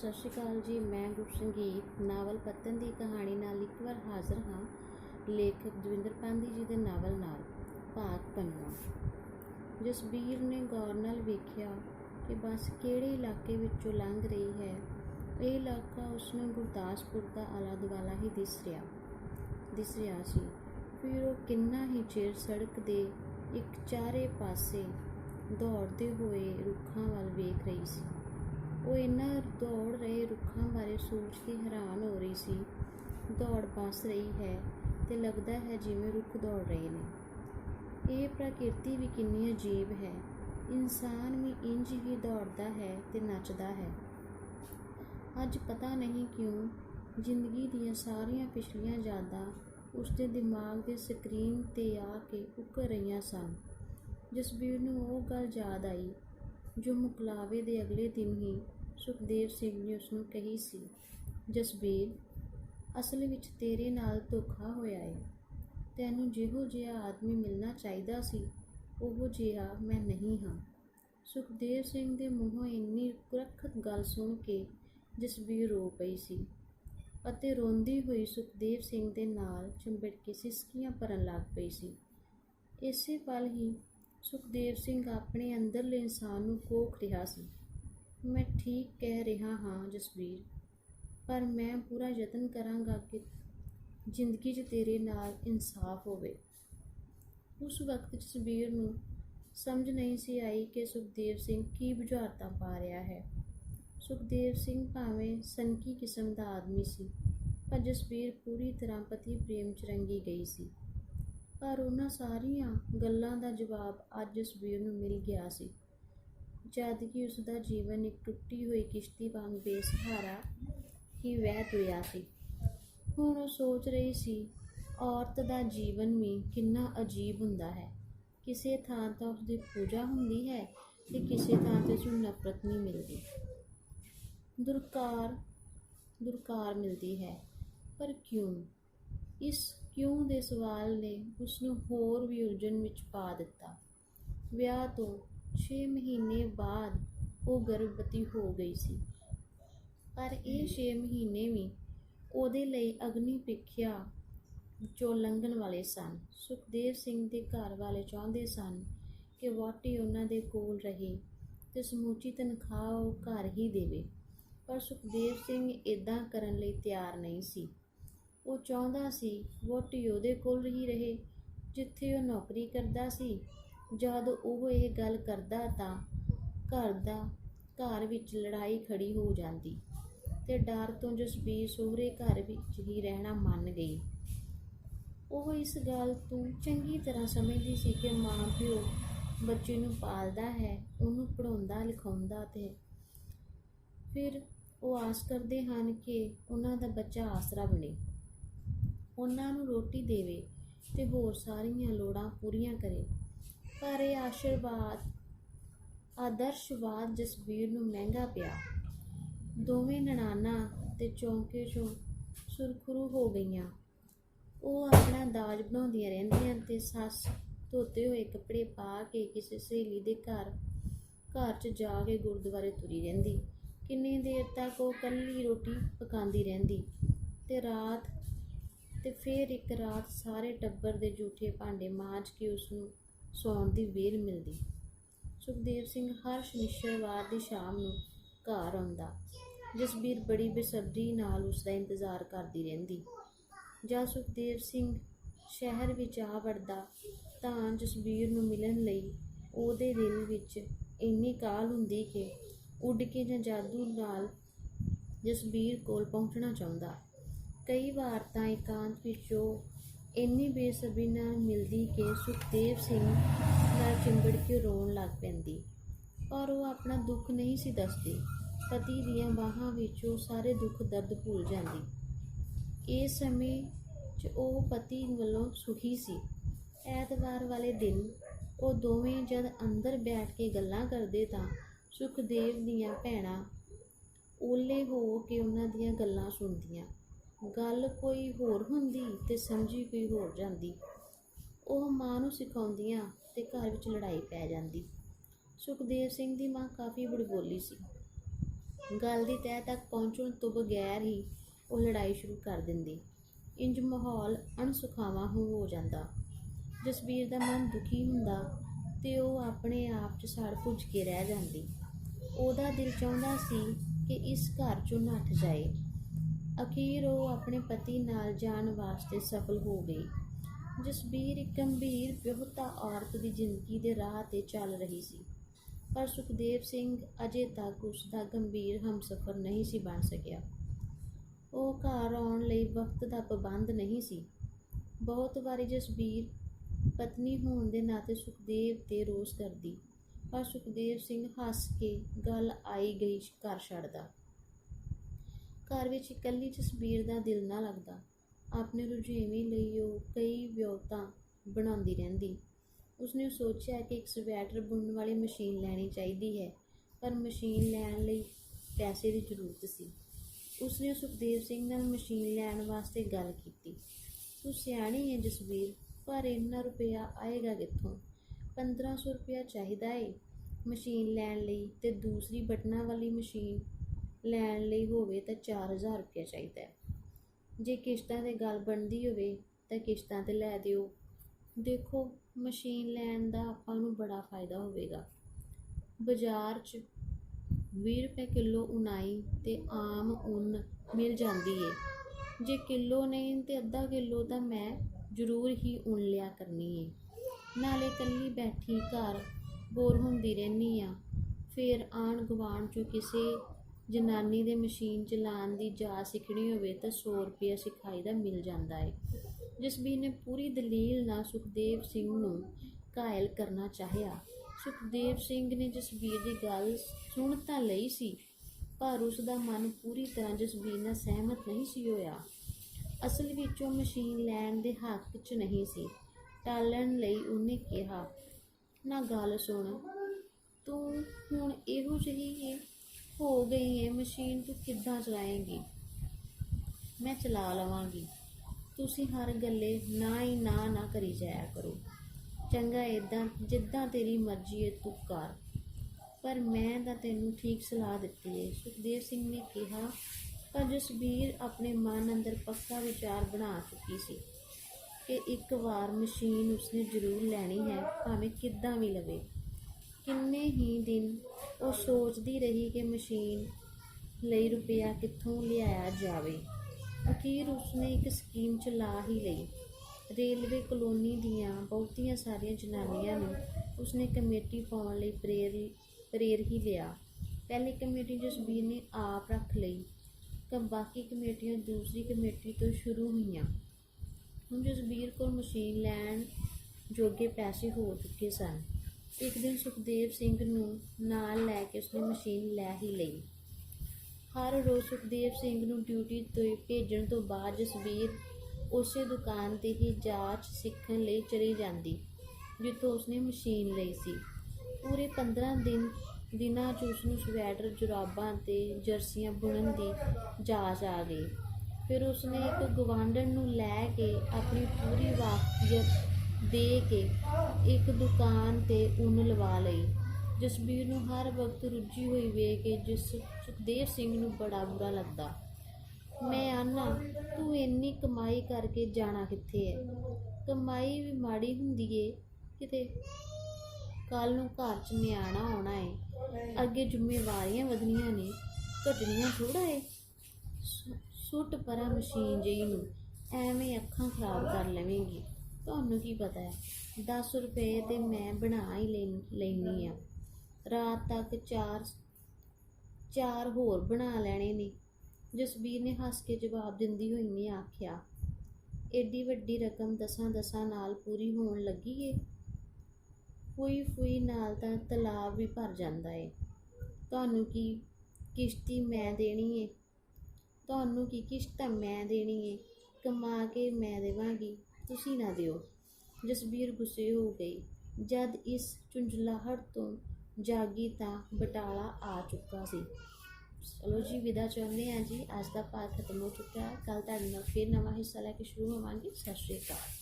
सत श्री अकाल जी। मैं गुरसंगीत नावल पत्तन की कहानी नाल एक बार हाज़र हाँ। लेखक दविंਦਰ पांधी जी के नावल नाल भाग 5। जसबीर ने गौर नाल वेख्या कि बस किहड़े इलाके विचों लंघ रही है। यह इलाका उसनूं गुरदासपुर का आला दुआला ही दिस रहा सी। फिर वो किन्ना ही चिर सड़क दे एक चारे पासे दौड़ते हुए रुखां वल वेख रही सी। वो इन्हां दौड़ रहे रुखां बारे सोच के हैरान हो रही सी। दौड़ बस रही है ते लगदा है जिवें रुख दौड़ रहे ने। ये प्रकृति भी कितनी अजीब है। इंसान भी इंज ही दौड़दा है ते नचदा है। अज पता नहीं क्यों जिंदगी दियां सारियां पिछलियां यादां उसके दिमाग के स्क्रीन ते आके उकर रहीआं सन। जसबीर नूं वो गल याद आई जो मुकलावे दे अगले दिन ही सुखदेव सिंह ने उसनूं कही सी। जसबीर, असल विच तेरे नाल धोखा होया है। तैनूं जिहो जिहा आदमी मिलना चाहिदा सी उहो जिहा मैं नहीं हाँ। सुखदेव सिंह दे मूँहों इन्नी कुरखत गल सुन के जसबीर रो पई सी अते रोंदी हुई सुखदेव सिंह दे नाल चिंबड़ के सिसकियां भरन लग पई सी। इसे पल ही सुखदेव सिंह अपने अंदरले इंसान नूं कोख रिहा सी। मैं ठीक कह रहा हाँ जसबीर, पर मैं पूरा यतन करांगा कि जिंदगी 'च तेरे नाल इंसाफ होवे। उस वक्त जसबीर नूं समझ नहीं सी आई कि सुखदेव सिंह की बुझारतां पा रहा है। सुखदेव सिंह भावें सनकी किस्म का आदमी सी, पर जसबीर पूरी तरह पति प्रेम 'च रंगी गई सी। पर उन्हां सारियां गल्लां दा जवाब अज जसबीर नूं मिल गया सी, जद कि उसका जीवन एक टुटी हुई किश्ती वांग बेसहारा ही वह तुरिया सी। हुण वो सोच रही सी, औरत का जीवन भी कितना अजीब हुंदा है। किसी थां तो उसकी पूजा हुंदी है ते किसी थां ते उसनूं नफरत नहीं मिलती, दुरकार मिलती है। पर क्यों? इस क्यों दे सवाल ने उसनूं होर भी उलझन विच पा दिता। विआह तो 6 महीने बाद वो गर्भवती हो गई सी, पर ये 6 महीने भी ਉਹਦੇ ਲਈ अग्नि ਪ੍ਰੀਖਿਆ चों लंघण वाले सन। सुखदेव सिंह ਦੇ घर वाले ਚਾਹੁੰਦੇ सन कि ਵਹੁਟੀ ਉਹਨਾਂ ਦੇ ਕੋਲ ਰਹੇ ਤੇ ਸਮੁੱਚੀ ਤਨਖਾਹ ਉਹ ਘਰ ਹੀ ਦੇਵੇ, ਪਰ ਸੁਖਦੇਵ ਸਿੰਘ ਇਦਾਂ ਕਰਨ ਲਈ ਤਿਆਰ ਨਹੀਂ ਸੀ। ਉਹ ਚਾਹੁੰਦਾ ਸੀ ਵਹੁਟੀ ਉਹਦੇ ਕੋਲ ਹੀ ਰਹੇ ਜਿੱਥੇ ਉਹ ਨੌਕਰੀ ਕਰਦਾ ਸੀ। जद ਉਹ ਇਹ ਗੱਲ ਕਰਦਾ ਤਾਂ ਘਰ ਵਿੱਚ ਲੜਾਈ ਖੜੀ ਹੋ ਜਾਂਦੀ ਤੇ ਡਰ ਤੋਂ ਜਸਬੀਰ ਸਹੁਰੇ ਘਰ ਵਿੱਚ ਹੀ ਰਹਿਣਾ ਮੰਨ ਗਈ। ਉਹ ਇਸ ਗੱਲ ਤੋਂ ਚੰਗੀ ਤਰ੍ਹਾਂ ਸਮਝਦੀ ਸੀ ਕਿ ਮਾਂ ਪਿਓ ਬੱਚੇ ਨੂੰ ਪਾਲਦਾ ਹੈ, ਉਹਨੂੰ ਪੜ੍ਹਾਉਂਦਾ ਲਿਖਾਉਂਦਾ ਤੇ ਫਿਰ ਉਹ ਆਸ ਕਰਦੇ ਹਨ ਕਿ ਉਹਨਾਂ ਦਾ ਬੱਚਾ ਆਸਰਾ ਬਣੇ, ਉਹਨਾਂ ਨੂੰ ਰੋਟੀ ਦੇਵੇ ਤੇ ਹੋਰ ਸਾਰੀਆਂ ਲੋੜਾਂ ਪੂਰੀਆਂ ਕਰੇ। पर यह आदर्शवाद जसबीर नूं महंगा पिया। दोवें ननाना ते चौंके चों सुरखरू हो गईयां। वो अपना दाज बनाउंदियां रहिंदियां ते सस धोते हुए कपड़े पा के किसी सहेली दे घर च जाके गुरुद्वारे तुरी रहिंदी। किन्नी देर तक वो कल्ली रोटी पकांदी रहिंदी ते फिर एक रात सारे टब्बर दे जूठे भांडे मांज के उसनूं सौण की वेल मिलती। सुखदेव सिंह हर शनिचरवार की शाम नूं घर आउंदा। जसबीर बड़ी बेसब्री नाल उसका इंतजार करती रहिंदी। जद सुखदेव सिंह शहर विच आ वड़दा तां जसबीर नूं मिलण लई ਉਹਦੇ दिल विच इन्नी काहल हुंदी कि उड़ के जां जादू नाल जसबीर कोल पहुंचना चाहुंदा। कई वार तां एकांत विच इन्नी बेसब्री नाल मिलदी कि सुखदेव सिंह नाल चिंबड़ के रोण लग पैंदी, पर वो अपना दुख नहीं सी दसदी। पति दियां बाहां विच सारे दुख दर्द भुल जांदी। इस समय च वो पति वल्लों सुखी सी। ऐतवार वाले दिन वो दोवें जद अंदर बैठ के गल्लां करदे तां सुखदेव दियां भैणां ओले हो के उन्हां दियां गल्लां सुणदियां। गल कोई होर हुंदी ते समझी कोई होर जांदी। ਉਹ ਮਾਂ ਨੂੰ ਸਿਖਾਉਂਦੀਆਂ ਤੇ ਘਰ ਵਿੱਚ ਲੜਾਈ ਪੈ ਜਾਂਦੀ। ਸੁਖਦੇਵ ਸਿੰਘ ਦੀ ਮਾਂ ਕਾਫੀ ਬੜਬੋਲੀ ਸੀ। ਗੱਲ ਦੀ ਤਹਿ ਤੱਕ ਪਹੁੰਚਣ ਤੋਂ ਬਗੈਰ ਹੀ ਉਹ ਲੜਾਈ ਸ਼ੁਰੂ ਕਰ ਦਿੰਦੀ। ਇੰਜ ਮਾਹੌਲ ਅਣਸੁਖਾਵਾਂ ਹੋ ਜਾਂਦਾ। ਜਸਬੀਰ ਦਾ ਮਨ ਦੁਖੀ ਹੁੰਦਾ ਤੇ ਉਹ ਆਪਣੇ ਆਪ 'ਚ ਸੜ ਭੁੱਜ ਕੇ ਰਹਿ ਜਾਂਦੀ। ਉਹਦਾ ਦਿਲ ਚਾਹੁੰਦਾ ਸੀ ਕਿ ਇਸ ਘਰ 'ਚੋਂ ਨੱਠ ਜਾਏ। ਅਖੀਰ ਉਹ ਆਪਣੇ ਪਤੀ ਨਾਲ ਜਾਣ ਵਾਸਤੇ ਸਫਲ ਹੋ ਗਈ। ਜਸਬੀਰ ਇੱਕ ਗੰਭੀਰ ਵਿਆਹੁਤਾ ਔਰਤ ਦੀ ਜ਼ਿੰਦਗੀ ਦੇ ਰਾਹ 'ਤੇ ਚੱਲ ਰਹੀ ਸੀ, ਪਰ ਸੁਖਦੇਵ ਸਿੰਘ ਅਜੇ ਤੱਕ ਉਸ ਦਾ ਗੰਭੀਰ ਹਮਸਫ਼ਰ ਨਹੀਂ ਸੀ ਬਣ ਸਕਿਆ। ਉਹ ਘਰ ਆਉਣ ਲਈ ਵਕਤ ਦਾ ਪਾਬੰਦ ਨਹੀਂ ਸੀ। ਬਹੁਤ ਵਾਰੀ ਜਸਬੀਰ ਪਤਨੀ ਹੋਣ ਦੇ ਨਾਤੇ ਸੁਖਦੇਵ 'ਤੇ ਰੋਸ ਕਰਦੀ, ਪਰ ਸੁਖਦੇਵ ਸਿੰਘ ਹੱਸ ਕੇ ਗੱਲ ਆਈ ਗਈ ਕਰ ਛੱਡਦਾ। ਘਰ ਵਿੱਚ ਇਕੱਲੀ ਜਸਬੀਰ ਦਾ ਦਿਲ ਨਾ ਲੱਗਦਾ। ਆਪਣੇ ਰੁਝੇਵੇਂ ਲਈ ਉਹ ਕਈ ਵਿਉਂਤਾਂ ਬਣਾਉਂਦੀ ਰਹਿੰਦੀ। ਉਸਨੇ ਸੋਚਿਆ ਕਿ ਇੱਕ ਸਵੈਟਰ ਬੁਣਨ ਵਾਲੀ ਮਸ਼ੀਨ ਲੈਣੀ ਚਾਹੀਦੀ ਹੈ, ਪਰ ਮਸ਼ੀਨ ਲੈਣ ਲਈ ਪੈਸੇ ਦੀ ਜ਼ਰੂਰਤ ਸੀ। ਉਸਨੇ ਸੁਖਦੇਵ ਸਿੰਘ ਨਾਲ ਮਸ਼ੀਨ ਲੈਣ ਵਾਸਤੇ ਗੱਲ ਕੀਤੀ। ਤੂੰ ਸਿਆਣੀ ਹੈ ਜਸਬੀਰ, ਪਰ ਇੰਨਾ ਰੁਪਇਆ ਆਏਗਾ ਕਿੱਥੋਂ? 1500 ਰੁਪਇਆ ਚਾਹੀਦਾ ਏ ਮਸ਼ੀਨ ਲੈਣ ਲਈ, ਤੇ ਦੂਸਰੀ ਬਟਨਾਂ ਵਾਲੀ ਮਸ਼ੀਨ ਲੈਣ ਲਈ ਹੋਵੇ ਤਾਂ 4000 ਰੁਪਇਆ ਚਾਹੀਦਾ ਹੈ। ਜੇ ਕਿਸ਼ਤਾਂ 'ਤੇ ਗੱਲ ਬਣਦੀ ਹੋਵੇ ਤਾਂ ਕਿਸ਼ਤਾਂ 'ਤੇ ਲੈ ਦਿਓ। ਦੇਖੋ, ਮਸ਼ੀਨ ਲੈਣ ਦਾ ਆਪਾਂ ਨੂੰ ਬੜਾ ਫਾਇਦਾ ਹੋਵੇਗਾ। ਬਾਜ਼ਾਰ 'ਚ 20 ਰੁਪਏ ਕਿਲੋ ਉਨਾਈ ਤੇ ਆਮ ਉੱਨ ਮਿਲ ਜਾਂਦੀ ਏ। ਜੇ ਕਿਲੋ ਨਹੀਂ ਤੇ ਅੱਧਾ ਕਿਲੋ ਤਾਂ ਮੈਂ ਜ਼ਰੂਰ ਹੀ ਉੱਨ ਲਿਆ ਕਰਨੀ ਏ। ਨਾਲੇ ਇਕੱਲੀ ਬੈਠੀ ਘਰ ਬੋਰ ਹੁੰਦੀ ਰਹਿੰਦੀ ਆ। ਫਿਰ ਆਂਢ ਗੁਆਂਢ 'ਚੋਂ ਕਿਸੇ ਜਨਾਨੀ ਦੇ ਮਸ਼ੀਨ ਚਲਾਉਣ ਦੀ ਜਾਚ ਸਿੱਖਣੀ ਹੋਵੇ ਤਾਂ 100 ਰੁਪਇਆ ਸਿਖਾਈ ਦਾ ਮਿਲ ਜਾਂਦਾ ਏ। ਜਸਬੀਰ ਨੇ ਪੂਰੀ ਦਲੀਲ ਨਾਲ ਸੁਖਦੇਵ ਸਿੰਘ ਨੂੰ ਘਾਇਲ ਕਰਨਾ ਚਾਹਿਆ। ਸੁਖਦੇਵ ਸਿੰਘ ਨੇ ਜਸਬੀਰ ਦੀ ਗੱਲ ਸੁਣ ਤਾਂ ਲਈ ਸੀ, ਪਰ ਉਸ ਦਾ ਮਨ ਪੂਰੀ ਤਰ੍ਹਾਂ ਜਸਬੀਰ ਨਾਲ ਸਹਿਮਤ ਨਹੀਂ ਸੀ ਹੋਇਆ। ਅਸਲ ਵਿੱਚ ਉਹ ਮਸ਼ੀਨ ਲੈਣ ਦੇ ਹੱਕ 'ਚ ਨਹੀਂ ਸੀ। ਟਾਲਣ ਲਈ ਉਹਨੇ ਕਿਹਾ, ਨਾ ਗੱਲ ਸੁਣ, ਤੂੰ ਹੁਣ ਇਹੋ ਜਿਹੀ ਹੋ ਗਈ ਹੈ, ਮਸ਼ੀਨ ਤੂੰ ਕਿੱਦਾਂ ਚਲਾਏਂਗੀ? ਮੈਂ ਚਲਾ ਲਵਾਂਗੀ। ਤੁਸੀਂ ਹਰ ਗੱਲੇ ਨਾ ਹੀ ਨਾ ਕਰੀ ਜਾਇਆ ਕਰੋ। ਚੰਗਾ, ਇੱਦਾਂ ਜਿੱਦਾਂ ਤੇਰੀ ਮਰਜ਼ੀ ਹੈ ਤੂੰ ਕਰ, ਪਰ ਮੈਂ ਤਾਂ ਤੈਨੂੰ ਠੀਕ ਸਲਾਹ ਦਿੱਤੀ ਹੈ, ਸੁਖਦੇਵ ਸਿੰਘ ਨੇ ਕਿਹਾ। ਪਰ ਜਸਬੀਰ ਆਪਣੇ ਮਨ ਅੰਦਰ ਪੱਕਾ ਵਿਚਾਰ ਬਣਾ ਚੁੱਕੀ ਸੀ ਕਿ ਇੱਕ ਵਾਰ ਮਸ਼ੀਨ ਉਸਨੇ ਜ਼ਰੂਰ ਲੈਣੀ ਹੈ, ਭਾਵੇਂ ਕਿੱਦਾਂ ਵੀ ਲਵੇ। ਕਿੰਨੇ ਹੀ ਦਿਨ ਉਹ ਸੋਚਦੀ ਰਹੀ ਕਿ ਮਸ਼ੀਨ ਲਈ ਰੁਪਇਆ ਕਿੱਥੋਂ ਲਿਆਇਆ ਜਾਵੇ। ਅਖੀਰ ਉਸਨੇ ਇੱਕ ਸਕੀਮ ਚਲਾ ਹੀ ਲਈ। ਰੇਲਵੇ ਕਲੋਨੀ ਦੀਆਂ ਬਹੁਤੀਆਂ ਸਾਰੀਆਂ ਜਨਾਨੀਆਂ ਨੂੰ ਉਸਨੇ ਕਮੇਟੀ ਪਾਉਣ ਲਈ ਪ੍ਰੇਰ ਹੀ ਲਿਆ। ਪਹਿਲੀ ਕਮੇਟੀ ਜਸਬੀਰ ਨੇ ਆਪ ਰੱਖ ਲਈ, ਬਾਕੀ ਕਮੇਟੀਆਂ ਦੂਸਰੀ ਕਮੇਟੀ ਤੋਂ ਸ਼ੁਰੂ ਹੋਈਆਂ। ਹੁਣ ਜਸਬੀਰ ਕੋਲ ਮਸ਼ੀਨ ਲੈਣ ਜੋਗੇ ਪੈਸੇ ਹੋ ਚੁੱਕੇ ਸਨ। ਇੱਕ ਦਿਨ ਸੁਖਦੇਵ ਸਿੰਘ ਨੂੰ ਨਾਲ ਲੈ ਕੇ ਉਸਨੇ ਮਸ਼ੀਨ ਲੈ ਹੀ ਲਈ। ਹਰ ਰੋਜ਼ ਸੁਖਦੇਵ ਸਿੰਘ ਨੂੰ ਡਿਊਟੀ 'ਤੇ ਭੇਜਣ ਤੋਂ ਬਾਅਦ ਜਸਬੀਰ ਉਸੇ ਦੁਕਾਨ 'ਤੇ ਹੀ ਜਾਚ ਸਿੱਖਣ ਲਈ ਚਲੀ ਜਾਂਦੀ ਜਿੱਥੋਂ ਉਸਨੇ ਮਸ਼ੀਨ ਲਈ ਸੀ। ਪੂਰੇ 15 ਦਿਨਾਂ 'ਚ ਉਸਨੂੰ ਸਵੈਟਰ, ਜੁਰਾਬਾਂ ਤੇ ਜਰਸੀਆਂ ਬੁਣਨ ਦੀ ਜਾਚ ਆ ਗਈ। ਫਿਰ ਉਸਨੇ ਇੱਕ ਗੁਆਂਢਣ ਨੂੰ ਲੈ ਕੇ ਆਪਣੀ ਪੂਰੀ ਵਾਕਫੀਅਤ ਦੇ ਕੇ ਇੱਕ ਦੁਕਾਨ 'ਤੇ ਉੱਨ ਲਵਾ ਲਈ। ਜਸਬੀਰ ਨੂੰ ਹਰ ਵਕਤ ਰੁੱਝੀ ਹੋਈ ਵੇਖ ਕੇ ਸੁਖਦੇਵ ਸਿੰਘ ਨੂੰ ਬੜਾ ਬੁਰਾ ਲੱਗਦਾ। ਮੈਂ ਆਨਾ, ਤੂੰ ਇੰਨੀ ਕਮਾਈ ਕਰਕੇ ਜਾਣਾ ਕਿੱਥੇ ਹੈ? ਕਮਾਈ ਵੀ ਮਾੜੀ ਹੁੰਦੀ ਏ ਕਿਤੇ। ਕੱਲ੍ਹ ਨੂੰ ਘਰ 'ਚ ਨਿਆਣਾ ਆਉਣਾ ਏ, ਅੱਗੇ ਜ਼ਿੰਮੇਵਾਰੀਆਂ ਵਧਣੀਆਂ ਨੇ, ਘਟਣੀਆਂ ਥੋੜ੍ਹਾ ਏ। ਸੁੱਟ ਪਰਾਂ ਮਸ਼ੀਨ ਜਿਹੀ ਨੂੰ, ਐਵੇਂ ਅੱਖਾਂ ਖਰਾਬ ਕਰ ਲਵੇਂਗੀ। ਤੁਹਾਨੂੰ ਕੀ ਪਤਾ ਹੈ, 10 ਰੁਪਏ ਤੇ ਮੈਂ ਬਣਾ ਹੀ ਲੈਂਦੀ ਹਾਂ। ਰਾਤ ਤੱਕ ਚਾਰ ਹੋਰ ਬਣਾ ਲੈਣੇ ਨੇ। ਜਸਬੀਰ ਨੇ ਹੱਸ ਕੇ ਜਵਾਬ ਦਿੰਦੀ ਹੋਈ ਨੇ ਆਖਿਆ, ਏਡੀ ਵੱਡੀ ਰਕਮ 10 ਨਾਲ ਪੂਰੀ ਹੋਣ ਲੱਗੀ ਏ? ਫੂਈ ਨਾਲ ਤਾਂ ਤਲਾਬ ਵੀ ਭਰ ਜਾਂਦਾ ਏ। ਤੁਹਾਨੂੰ ਕੀ ਕਿਸ਼ਤੀ ਮੈਂ ਦੇਣੀ ਏ? ਤੁਹਾਨੂੰ ਕੀ ਕਿਸ਼ਤਾਂ ਮੈਂ ਦੇਣੀ ਏ? ਕਮਾ ਕੇ ਮੈਂ ਦੇਵਾਂਗੀ, ਤੁਸੀਂ ਨਾ ਦਿਓ। ਜਸਬੀਰ ਗੁੱਸੇ ਹੋ ਗਈ। ਜਦ ਇਸ ਝੁੰਝਲਾਹਟ ਤੋਂ ਜਾਗੀ ਤਾਂ ਬਟਾਲਾ ਆ ਚੁੱਕਾ ਸੀ। ਚਲੋ ਜੀ, ਵਿਦਾ ਚਾਹੁੰਦੇ ਹਾਂ ਜੀ। ਅੱਜ ਦਾ ਪਾਠ ਖਤਮ ਹੋ ਚੁੱਕਾ ਹੈ। ਕੱਲ੍ਹ ਤੁਹਾਡੇ ਨਾਲ ਫਿਰ ਨਵਾਂ ਹਿੱਸਾ ਲੈ ਕੇ ਸ਼ੁਰੂ ਹੋਵਾਂਗੇ। ਸਤਿ ਸ਼੍ਰੀ ਅਕਾਲ।